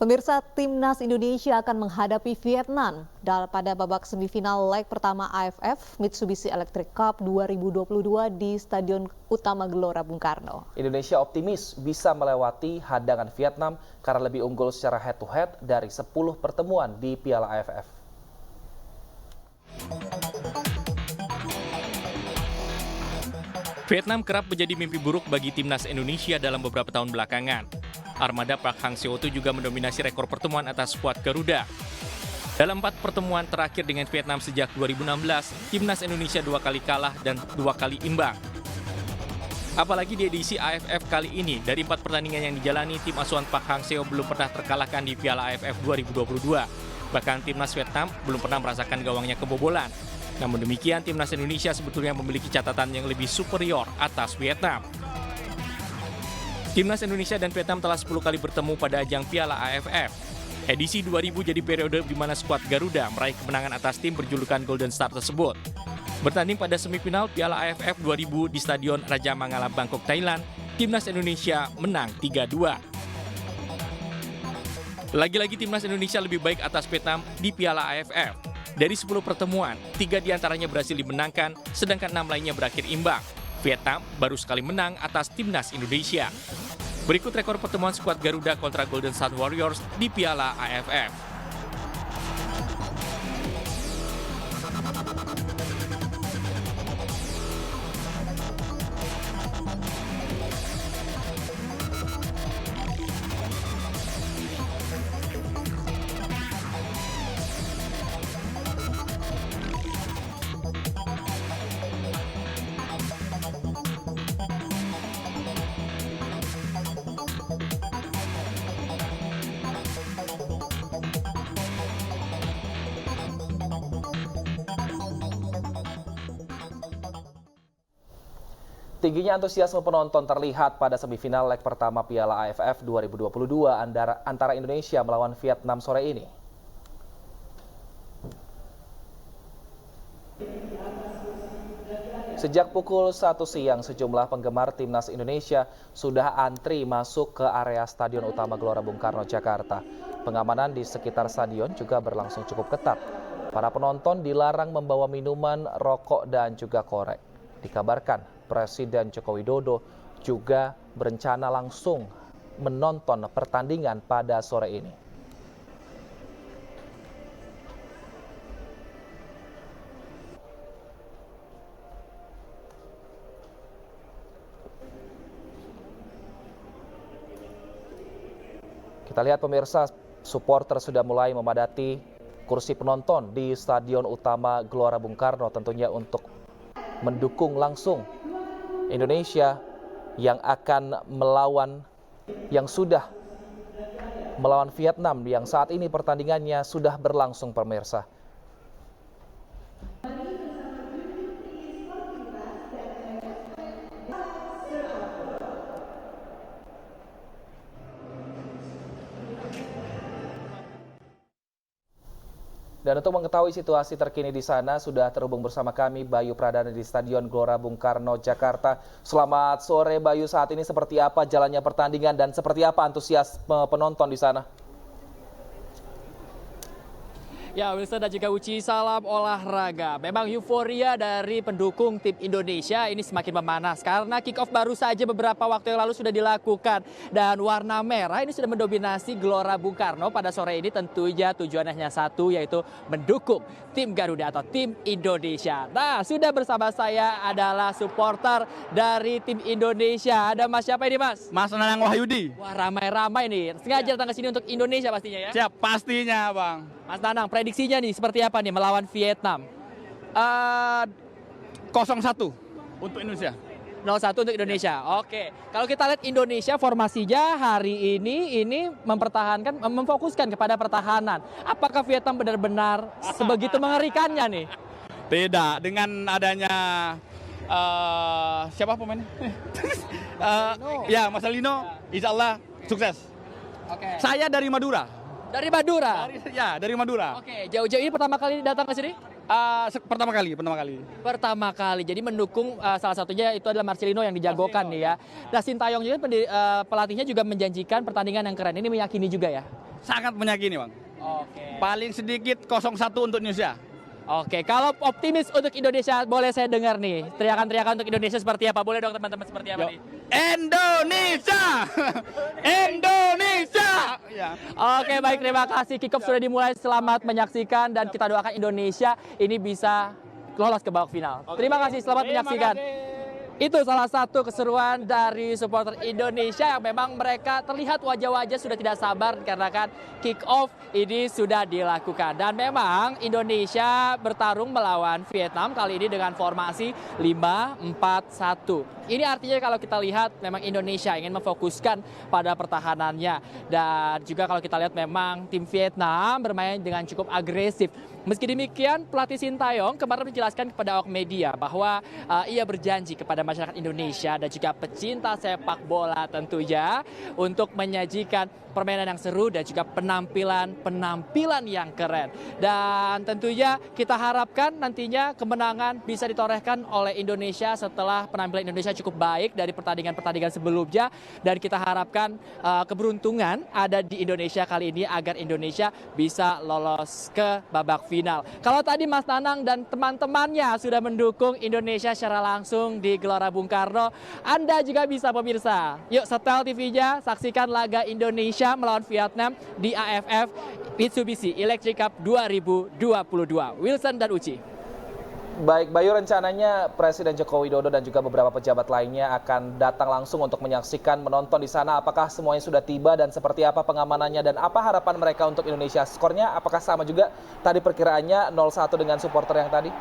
Pemirsa, Timnas Indonesia akan menghadapi Vietnam pada babak semifinal leg pertama AFF Mitsubishi Electric Cup 2022 di Stadion Utama Gelora Bung Karno. Indonesia optimis bisa melewati hadangan Vietnam karena lebih unggul secara head-to-head dari 10 pertemuan di Piala AFF. Vietnam kerap menjadi mimpi buruk bagi Timnas Indonesia dalam beberapa tahun belakangan. Armada Park Hang-seo juga mendominasi rekor pertemuan atas skuad Garuda. Dalam 4 pertemuan terakhir dengan Vietnam sejak 2016, Timnas Indonesia 2 kali kalah dan 2 kali imbang. Apalagi di edisi AFF kali ini, dari 4 pertandingan yang dijalani, tim asuhan Park Hang-seo belum pernah terkalahkan di Piala AFF 2022. Bahkan Timnas Vietnam belum pernah merasakan gawangnya kebobolan. Namun demikian, Timnas Indonesia sebetulnya memiliki catatan yang lebih superior atas Vietnam. Timnas Indonesia dan Vietnam telah 10 kali bertemu pada ajang Piala AFF. Edisi 2000 jadi periode di mana skuad Garuda meraih kemenangan atas tim berjulukan Golden Star tersebut. Bertanding pada semifinal Piala AFF 2000 di Stadion Raja Mangala, Bangkok, Thailand, Timnas Indonesia menang 3-2. Lagi-lagi Timnas Indonesia lebih baik atas Vietnam di Piala AFF. Dari 10 pertemuan, 3 diantaranya berhasil dimenangkan, sedangkan 6 lainnya berakhir imbang. Vietnam baru sekali menang atas Timnas Indonesia. Berikut rekor pertemuan skuad Garuda kontra Golden Sun Warriors di Piala AFF. Tingginya antusiasme penonton terlihat pada semifinal leg pertama Piala AFF 2022 antara Indonesia melawan Vietnam sore ini. Sejak pukul 1 siang, sejumlah penggemar Timnas Indonesia sudah antri masuk ke area Stadion Utama Gelora Bung Karno, Jakarta. Pengamanan di sekitar stadion juga berlangsung cukup ketat. Para penonton dilarang membawa minuman, rokok, dan juga korek. Dikabarkan Presiden Joko Widodo juga berencana langsung menonton pertandingan pada sore ini. Kita lihat pemirsa, supporter sudah mulai memadati kursi penonton di Stadion Utama Gelora Bung Karno tentunya untuk mendukung langsung Indonesia yang sudah melawan Vietnam yang saat ini pertandingannya sudah berlangsung pemirsa. Dan untuk mengetahui situasi terkini di sana, sudah terhubung bersama kami Bayu Pradana di Stadion Gelora Bung Karno, Jakarta. Selamat sore Bayu, saat ini seperti apa jalannya pertandingan dan seperti apa antusiasme penonton di sana? Ya, Wilson dan juga Uci, salam olahraga. Memang euforia dari pendukung tim Indonesia ini semakin memanas karena kick-off baru saja beberapa waktu yang lalu sudah dilakukan. Dan warna merah ini sudah mendominasi Gelora Bung Karno pada sore ini, tentunya tujuannya hanya satu, yaitu mendukung tim Garuda atau tim Indonesia. Nah, sudah bersama saya adalah supporter dari tim Indonesia. Ada Mas siapa ini, Mas? Mas Nanang Wahyudi. Wah, ramai-ramai nih. Sengaja datang ke sini untuk Indonesia pastinya ya? Siap, pastinya Bang. Mas Nanang, prediksinya nih seperti apa nih melawan Vietnam? 0-1 untuk Indonesia. 0-1 untuk Indonesia. Oke. Kalau kita lihat Indonesia formasinya hari ini memfokuskan kepada pertahanan. Apakah Vietnam benar-benar sebegitu mengerikannya nih? Tidak, dengan adanya siapa pemainnya? Ya, Mas Alino, insya Allah sukses. Oke. Saya dari Madura. Dari Madura? Dari Madura. Oke, jauh-jauh ini pertama kali datang ke sini? Pertama kali. Pertama kali, jadi mendukung salah satunya itu adalah Marcelino yang dijagokan nih ya. Nah, Sintayong juga pelatihnya juga menjanjikan pertandingan yang keren, ini meyakini juga ya? sangat meyakini Bang. Oke. Paling sedikit 0-1 untuk Indonesia. Oke, kalau optimis untuk Indonesia boleh saya dengar nih. Teriakan-teriakan untuk Indonesia seperti apa? Boleh dong teman-teman seperti apa Yo. nih? Indonesia! Indonesia! Ya. Oke, baik, terima kasih. Kick-off sudah dimulai. Selamat menyaksikan dan kita doakan Indonesia ini bisa lolos ke babak final. Terima kasih, selamat menyaksikan. Itu salah satu keseruan dari supporter Indonesia yang memang mereka terlihat wajah-wajah sudah tidak sabar karena kan kick off ini sudah dilakukan. Dan memang Indonesia bertarung melawan Vietnam kali ini dengan formasi 5-4-1. Ini artinya kalau kita lihat memang Indonesia ingin memfokuskan pada pertahanannya. Dan juga kalau kita lihat memang tim Vietnam bermain dengan cukup agresif. Meski demikian, pelatih Sintayong kemarin menjelaskan kepada awak media bahwa ia berjanji kepada masyarakat Indonesia dan juga pecinta sepak bola tentunya untuk menyajikan permainan yang seru dan juga penampilan yang keren. Dan tentunya kita harapkan nantinya kemenangan bisa ditorehkan oleh Indonesia setelah penampilan Indonesia cukup baik dari pertandingan-pertandingan sebelumnya. Dan kita harapkan keberuntungan ada di Indonesia kali ini agar Indonesia bisa lolos ke babak final. Kalau tadi Mas Nanang dan teman-temannya sudah mendukung Indonesia secara langsung di Gelora Bung Karno, Anda juga bisa pemirsa. Yuk setel TV-nya, saksikan laga Indonesia melawan Vietnam di AFF Mitsubishi Electric Cup 2022. Wilson dan Uci. Baik, Bayu, rencananya Presiden Joko Widodo dan juga beberapa pejabat lainnya akan datang langsung untuk menyaksikan, menonton di sana. Apakah semuanya sudah tiba dan seperti apa pengamanannya dan apa harapan mereka untuk Indonesia? Skornya apakah sama juga tadi perkiraannya 0-1 dengan supporter yang tadi?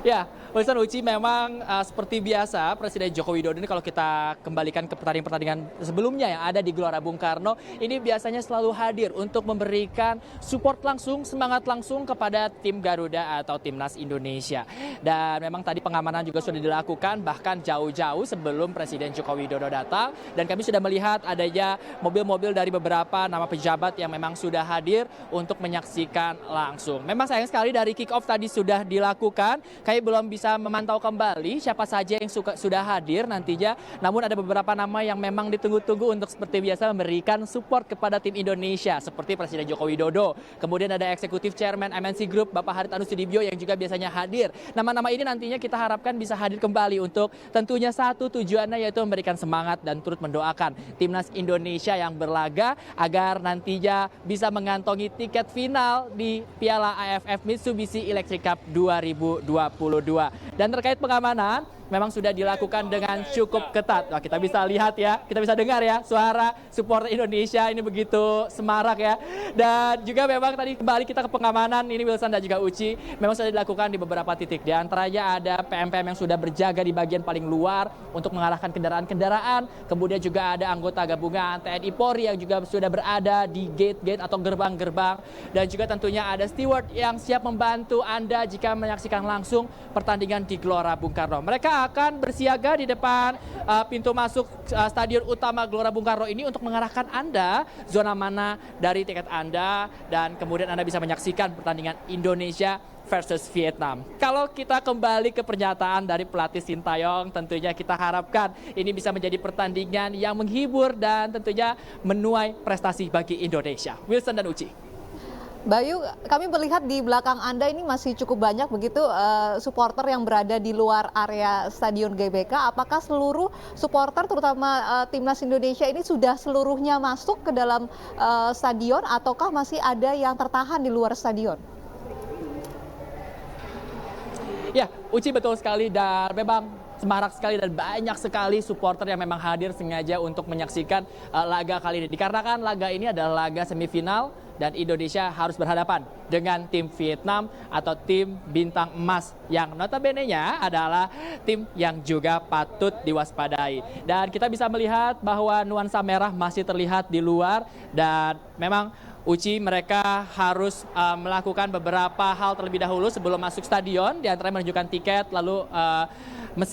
Ya, Wilson, Uci, memang seperti biasa Presiden Joko Widodo ini kalau kita kembalikan ke pertandingan sebelumnya yang ada di Gelora Bung Karno, ini biasanya selalu hadir untuk memberikan support langsung, semangat langsung kepada tim Garuda atau Timnas Indonesia. Dan memang tadi pengamanan juga sudah dilakukan bahkan jauh-jauh sebelum Presiden Joko Widodo datang, dan kami sudah melihat adanya mobil-mobil dari beberapa nama pejabat yang memang sudah hadir untuk menyaksikan langsung. Memang sayang sekali dari kick off tadi sudah dilakukan, kami belum bisa memantau kembali siapa saja yang sudah hadir nantinya. Namun ada beberapa nama yang memang ditunggu-tunggu untuk seperti biasa memberikan support kepada tim Indonesia seperti Presiden Joko Widodo. Kemudian ada Eksekutif Chairman MNC Group Bapak Haritanu Sudibyo yang juga biasanya hadir. Nama-nama ini nantinya kita harapkan bisa hadir kembali untuk tentunya satu tujuannya yaitu memberikan semangat dan turut mendoakan Timnas Indonesia yang berlaga agar nantinya bisa mengantongi tiket final di Piala AFF Mitsubishi Electric Cup 2022. Dan terkait pengamanan memang sudah dilakukan dengan cukup ketat. Nah, kita bisa lihat ya, kita bisa dengar ya suara supporter Indonesia ini begitu semarak ya. Dan juga memang tadi kembali kita ke pengamanan ini Wilson dan juga Uci, memang sudah dilakukan di beberapa titik. Di antaranya ada PMPM yang sudah berjaga di bagian paling luar untuk mengarahkan kendaraan-kendaraan. Kemudian juga ada anggota gabungan TNI Polri yang juga sudah berada di gate-gate atau gerbang-gerbang. Dan juga tentunya ada steward yang siap membantu Anda jika menyaksikan langsung pertandingan di Gelora Bung Karno. Mereka akan bersiaga di depan pintu masuk Stadion Utama Gelora Bung Karno ini untuk mengarahkan Anda zona mana dari tiket Anda dan kemudian Anda bisa menyaksikan pertandingan Indonesia versus Vietnam. Kalau kita kembali ke pernyataan dari pelatih Sintayong, tentunya kita harapkan ini bisa menjadi pertandingan yang menghibur dan tentunya menuai prestasi bagi Indonesia. Wilson dan Uci. Bayu, kami melihat di belakang Anda ini masih cukup banyak begitu supporter yang berada di luar area Stadion GBK. Apakah seluruh supporter terutama Timnas Indonesia ini sudah seluruhnya masuk ke dalam stadion ataukah masih ada yang tertahan di luar stadion? Ya, Uci, betul sekali dan memang semarak sekali dan banyak sekali supporter yang memang hadir sengaja untuk menyaksikan laga kali ini. Dikarenakan laga ini adalah laga semifinal dan Indonesia harus berhadapan dengan tim Vietnam atau tim bintang emas yang notabene-nya adalah tim yang juga patut diwaspadai. Dan kita bisa melihat bahwa nuansa merah masih terlihat di luar dan memang Uci, mereka harus melakukan beberapa hal terlebih dahulu sebelum masuk stadion, di antara menunjukkan tiket, lalu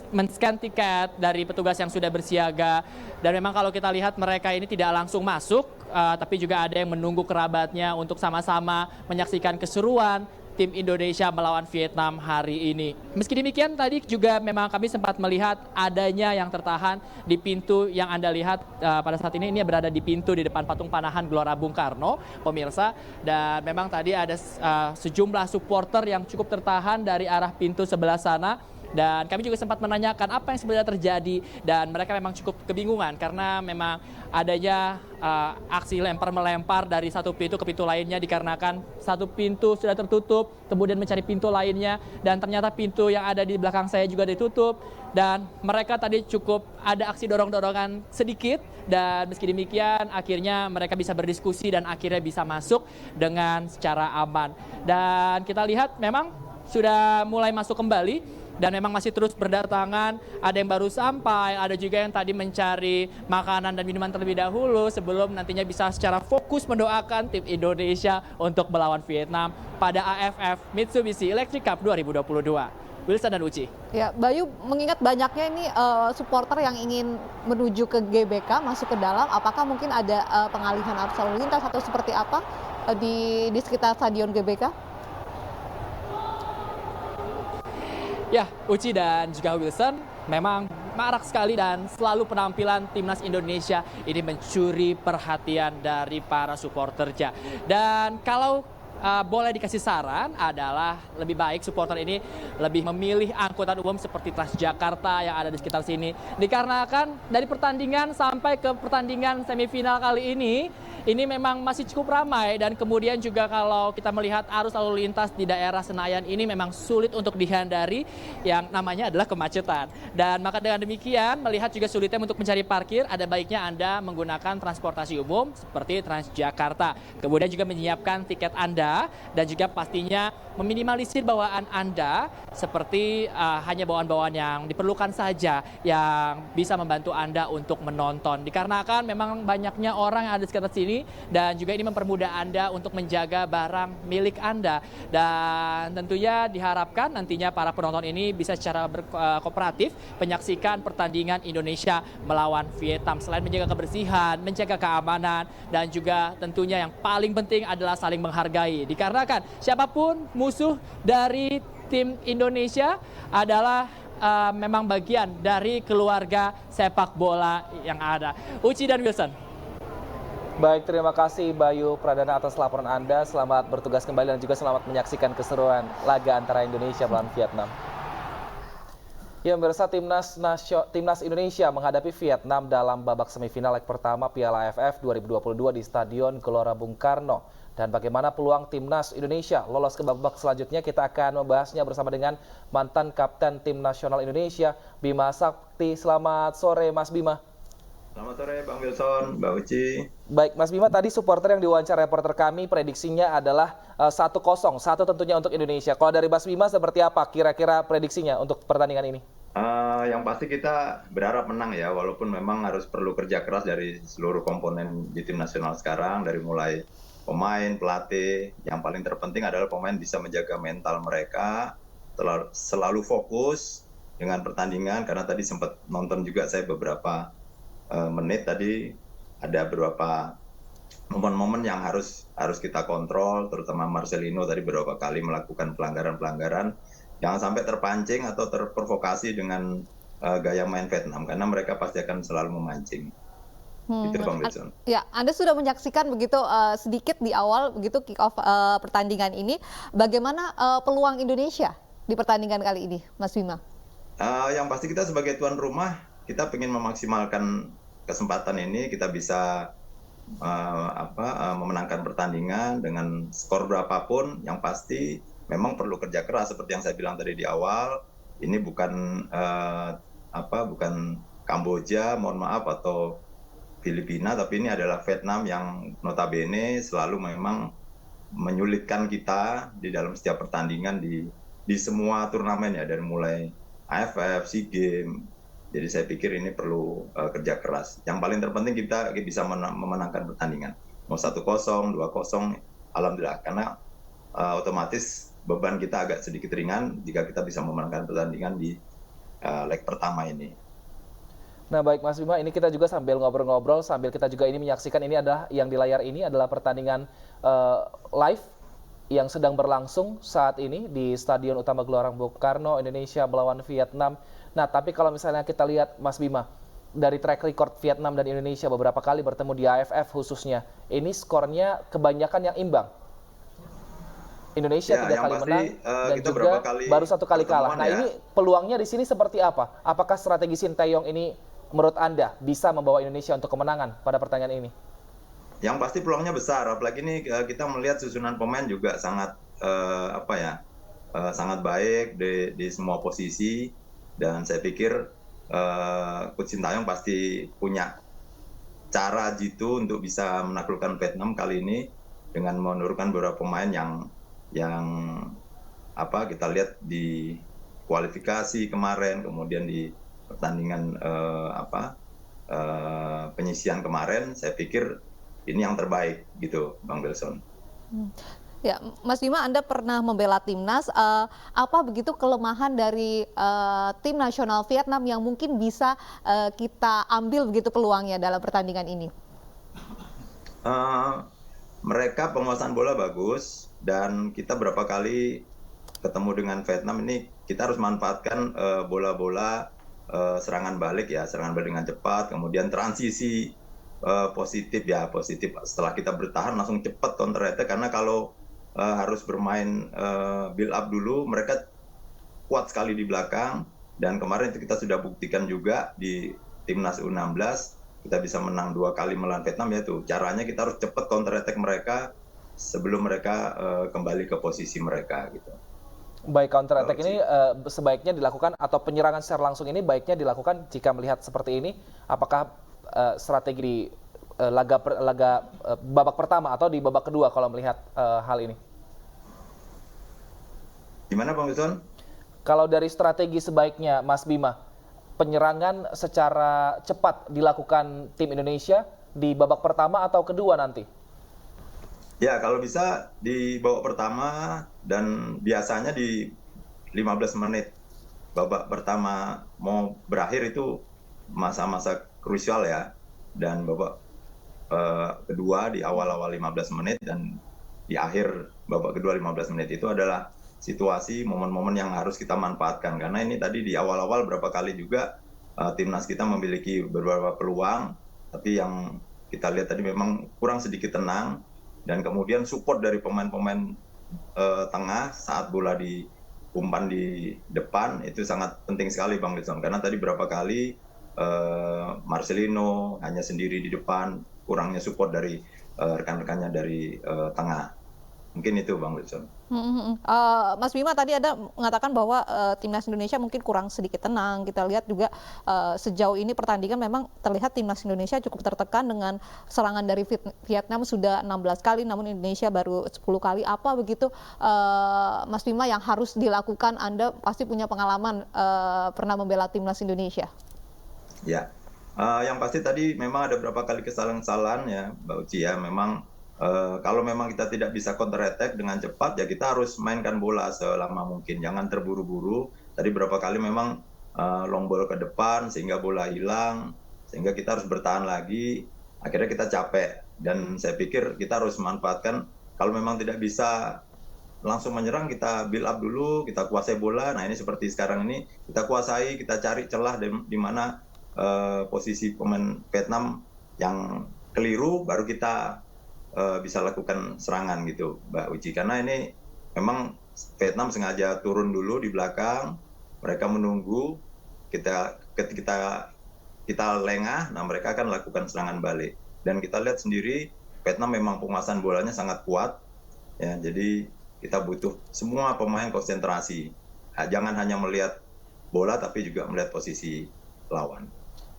men-scan tiket dari petugas yang sudah bersiaga. Dan memang kalau kita lihat mereka ini tidak langsung masuk, tapi juga ada yang menunggu kerabatnya untuk sama-sama menyaksikan keseruan tim Indonesia melawan Vietnam hari ini. Meski demikian tadi juga memang kami sempat melihat adanya yang tertahan di pintu yang Anda lihat pada saat ini berada di pintu di depan patung panahan Gelora Bung Karno, pemirsa. Dan memang tadi ada sejumlah supporter yang cukup tertahan dari arah pintu sebelah sana. Dan kami juga sempat menanyakan apa yang sebenarnya terjadi, dan mereka memang cukup kebingungan karena memang adanya aksi lempar-melempar dari satu pintu ke pintu lainnya dikarenakan satu pintu sudah tertutup, kemudian mencari pintu lainnya, dan ternyata pintu yang ada di belakang saya juga ditutup. Dan mereka tadi cukup ada aksi dorong-dorongan sedikit, dan meski demikian akhirnya mereka bisa berdiskusi dan akhirnya bisa masuk dengan secara aman. Dan kita lihat memang sudah mulai masuk kembali. Dan memang masih terus berdatangan, ada yang baru sampai, ada juga yang tadi mencari makanan dan minuman terlebih dahulu sebelum nantinya bisa secara fokus mendoakan tim Indonesia untuk melawan Vietnam pada AFF Mitsubishi Electric Cup 2022. Wilson dan Uci. Ya, Bayu, mengingat banyaknya ini supporter yang ingin menuju ke GBK, masuk ke dalam, apakah mungkin ada pengalihan arus lalu lintas atau seperti apa di sekitar Stadion GBK? Ya, Uci dan juga Wilson, memang marak sekali dan selalu penampilan timnas Indonesia ini mencuri perhatian dari para supporternya. Dan kalau boleh dikasih saran adalah lebih baik supporter ini lebih memilih angkutan umum seperti Transjakarta yang ada di sekitar sini. Dikarenakan dari pertandingan sampai ke pertandingan semifinal kali ini memang masih cukup ramai, dan kemudian juga kalau kita melihat arus lalu lintas di daerah Senayan ini memang sulit untuk dihindari yang namanya adalah kemacetan. Dan maka dengan demikian melihat juga sulitnya untuk mencari parkir, ada baiknya Anda menggunakan transportasi umum seperti Transjakarta. Kemudian juga menyiapkan tiket Anda dan juga pastinya meminimalisir bawaan Anda seperti hanya bawaan-bawaan yang diperlukan saja yang bisa membantu Anda untuk menonton. Dikarenakan memang banyaknya orang yang ada di sekitar sini, dan juga ini mempermudah Anda untuk menjaga barang milik Anda. Dan tentunya diharapkan nantinya para penonton ini bisa secara kooperatif menyaksikan pertandingan Indonesia melawan Vietnam. Selain menjaga kebersihan, menjaga keamanan, dan juga tentunya yang paling penting adalah saling menghargai. Dikarenakan siapapun musuh dari tim Indonesia adalah memang bagian dari keluarga sepak bola yang ada. Uci dan Wilson. Baik, terima kasih Bayu Pradana atas laporan Anda. Selamat bertugas kembali dan juga selamat menyaksikan keseruan laga antara Indonesia melawan Vietnam. Ya, pemirsa, timnas Indonesia menghadapi Vietnam dalam babak semifinal leg pertama Piala AFF 2022 di Stadion Gelora Bung Karno. Dan bagaimana peluang timnas Indonesia lolos ke babak selanjutnya, kita akan membahasnya bersama dengan mantan Kapten Tim Nasional Indonesia, Bima Sakti. Selamat sore, Mas Bima. Selamat sore, Bang Wilson, Mbak Uci. Baik, Mas Bima, tadi supporter yang diwawancara reporter kami prediksinya adalah 1-0, satu tentunya untuk Indonesia. Kalau dari Mas Bima seperti apa kira-kira prediksinya untuk pertandingan ini? Yang pasti kita berharap menang ya, walaupun memang harus perlu kerja keras dari seluruh komponen di tim nasional sekarang, dari mulai pemain, pelatih. Yang paling terpenting adalah pemain bisa menjaga mental mereka, selalu fokus dengan pertandingan, karena tadi sempat nonton juga saya beberapa menit tadi, ada beberapa momen-momen yang harus kita kontrol, terutama Marcelino tadi beberapa kali melakukan pelanggaran-pelanggaran. Jangan sampai terpancing atau terprovokasi dengan gaya main Vietnam, karena mereka pasti akan selalu memancing. Itu Bang Wilson. Ya, Anda sudah menyaksikan begitu sedikit di awal begitu kick off pertandingan ini. Bagaimana peluang Indonesia di pertandingan kali ini, Mas Bima? Yang pasti kita sebagai tuan rumah, kita ingin memaksimalkan kesempatan ini, kita bisa memenangkan pertandingan dengan skor berapapun. Yang pasti memang perlu kerja keras seperti yang saya bilang tadi di awal. Ini bukan bukan Kamboja, mohon maaf, atau Filipina, tapi ini adalah Vietnam yang notabene selalu memang menyulitkan kita di dalam setiap pertandingan di semua turnamen ya, dari mulai AFF, SEA Games. Jadi saya pikir ini perlu kerja keras. Yang paling terpenting kita bisa memenangkan pertandingan. Mau 1-0, 2-0, alhamdulillah. Karena otomatis beban kita agak sedikit ringan jika kita bisa memenangkan pertandingan di leg pertama ini. Nah, baik Mas Bima, ini kita juga sambil ngobrol-ngobrol, sambil kita juga ini menyaksikan, ini adalah yang di layar ini adalah pertandingan live yang sedang berlangsung saat ini di Stadion Utama Gelora Bung Karno, Indonesia melawan Vietnam. Nah, tapi kalau misalnya kita lihat Mas Bima, dari track record Vietnam dan Indonesia beberapa kali bertemu di AFF khususnya, ini skornya kebanyakan yang imbang. Indonesia Ya, 3 yang kali pasti, menang dan kita juga berapa kali baru 1 kali kalah. pertemuan Nah, ya. ini peluangnya di sini seperti apa? Apakah strategi Sinteyong ini menurut Anda bisa membawa Indonesia untuk kemenangan pada pertandingan ini? Yang pasti peluangnya besar, apalagi ini kita melihat susunan pemain juga sangat sangat baik di semua posisi, dan saya pikir Coach Sintayong pasti punya cara jitu untuk bisa menaklukkan Vietnam kali ini dengan menurunkan beberapa pemain yang kita lihat di kualifikasi kemarin, kemudian di pertandingan penyisian kemarin, saya pikir ini yang terbaik gitu, Bang Belson. Ya, Mas Bima, Anda pernah membela timnas. Apa begitu kelemahan dari tim nasional Vietnam yang mungkin bisa kita ambil begitu peluangnya dalam pertandingan ini? Mereka penguasaan bola bagus, dan kita berapa kali ketemu dengan Vietnam ini kita harus manfaatkan bola-bola serangan balik dengan cepat, kemudian transisi positif setelah kita bertahan langsung cepat counter attack, karena kalau harus bermain build up dulu, mereka kuat sekali di belakang, dan kemarin itu kita sudah buktikan juga di timnas U16 kita bisa menang 2 kali melawan Vietnam. Yaitu caranya kita harus cepat counter attack mereka sebelum mereka kembali ke posisi mereka gitu. Baik, counter attack ini sebaiknya dilakukan, atau penyerangan secara langsung ini baiknya dilakukan jika melihat seperti ini, apakah strategi di babak pertama atau di babak kedua kalau melihat hal ini? Gimana Bang Wilson? Kalau dari strategi sebaiknya Mas Bima, penyerangan secara cepat dilakukan tim Indonesia di babak pertama atau kedua nanti? Ya, kalau bisa di babak pertama, dan biasanya di 15 menit babak pertama mau berakhir itu masa-masa krusial ya, dan babak kedua di awal-awal 15 menit dan di akhir babak kedua 15 menit itu adalah situasi momen-momen yang harus kita manfaatkan, karena ini tadi di awal-awal berapa kali juga timnas kita memiliki beberapa peluang, tapi yang kita lihat tadi memang kurang sedikit tenang, dan kemudian support dari pemain-pemain tengah saat bola diumpan di depan itu sangat penting sekali Bang Wilson, karena tadi berapa kali Marcelino hanya sendiri di depan, kurangnya support dari rekan-rekannya dari tengah. Mungkin itu Bang Wilson. Mas Bima, tadi ada mengatakan bahwa timnas Indonesia mungkin kurang sedikit tenang. Kita lihat juga sejauh ini pertandingan memang terlihat timnas Indonesia cukup tertekan dengan serangan dari Vietnam sudah 16 kali, namun Indonesia baru 10 kali. Apa begitu Mas Bima yang harus dilakukan? Anda pasti punya pengalaman pernah membela timnas Indonesia. Ya, yang pasti tadi memang ada beberapa kali kesalahan-kesalahan ya Mbak Uci ya. Memang kalau memang kita tidak bisa counter attack dengan cepat, ya kita harus mainkan bola selama mungkin, jangan terburu-buru. Tadi berapa kali memang long ball ke depan sehingga bola hilang, sehingga kita harus bertahan lagi, akhirnya kita capek. Dan saya pikir kita harus manfaatkan, kalau memang tidak bisa langsung menyerang, kita build up dulu, kita kuasai bola. Nah ini seperti sekarang ini, kita kuasai, kita cari celah di mana posisi pemain Vietnam yang keliru, baru kita bisa lakukan serangan gitu Mbak Uci, karena ini memang Vietnam sengaja turun dulu di belakang, mereka menunggu kita lengah, nah mereka akan lakukan serangan balik, dan kita lihat sendiri Vietnam memang penguasaan bolanya sangat kuat ya, jadi kita butuh semua pemain konsentrasi, jangan hanya melihat bola tapi juga melihat posisi lawan.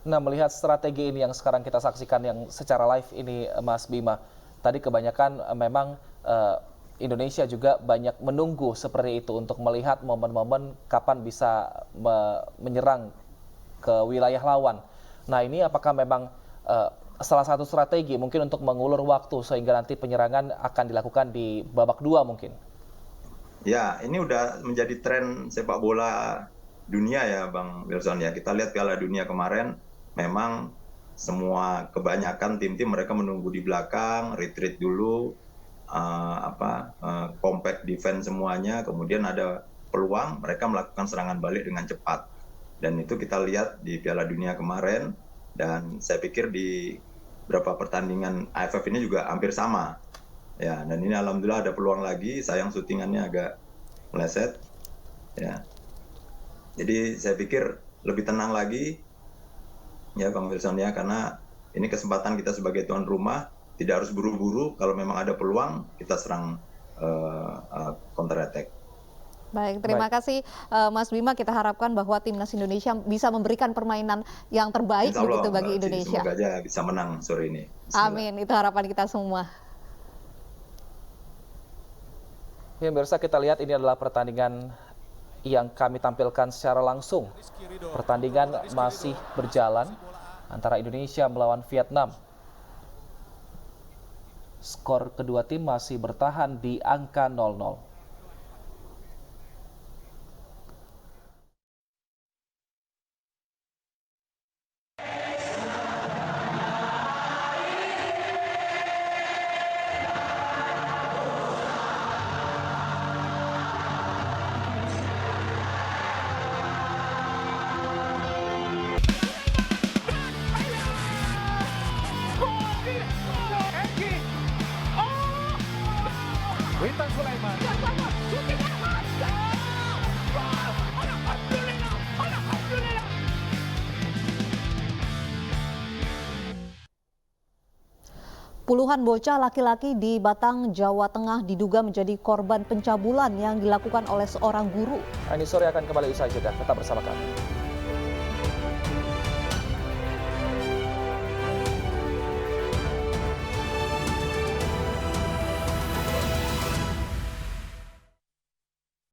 Nah, melihat strategi ini yang sekarang kita saksikan yang secara live ini Mas Bima, tadi kebanyakan memang Indonesia juga banyak menunggu seperti itu untuk melihat momen-momen kapan bisa menyerang ke wilayah lawan. Nah ini apakah memang salah satu strategi mungkin untuk mengulur waktu sehingga nanti penyerangan akan dilakukan di babak 2 mungkin? Ya, ini udah menjadi tren sepak bola dunia ya Bang Wilson ya. Kita lihat Piala Dunia kemarin, memang semua kebanyakan tim-tim mereka menunggu di belakang, retreat dulu, compact defense semuanya, kemudian ada peluang mereka melakukan serangan balik dengan cepat. Dan itu kita lihat di Piala Dunia kemarin, dan saya pikir di beberapa pertandingan AFF ini juga hampir sama. Ya, dan ini alhamdulillah ada peluang lagi, sayang syutingannya agak meleset. Ya. Jadi saya pikir lebih tenang lagi ya Bang Wilson ya, karena ini kesempatan kita sebagai tuan rumah, tidak harus buru-buru, kalau memang ada peluang kita serang counter attack. Baik, terima kasih Mas Bima. Kita harapkan bahwa timnas Indonesia bisa memberikan permainan yang terbaik Insya Allah, begitu bagi Mbak Ci, Indonesia. semoga aja bisa menang sore ini. Bismillah. Amin, itu harapan kita semua. Ya, pemirsa, kita lihat ini adalah pertandingan yang kami tampilkan secara langsung. Pertandingan masih berjalan antara Indonesia melawan Vietnam. Skor kedua tim masih bertahan di angka 0-0. Witan Sulaiman. Puluhan bocah laki-laki di Batang, Jawa Tengah diduga menjadi korban pencabulan yang dilakukan oleh seorang guru. Ini sore akan kembali usai jeda. Tetap bersama kami.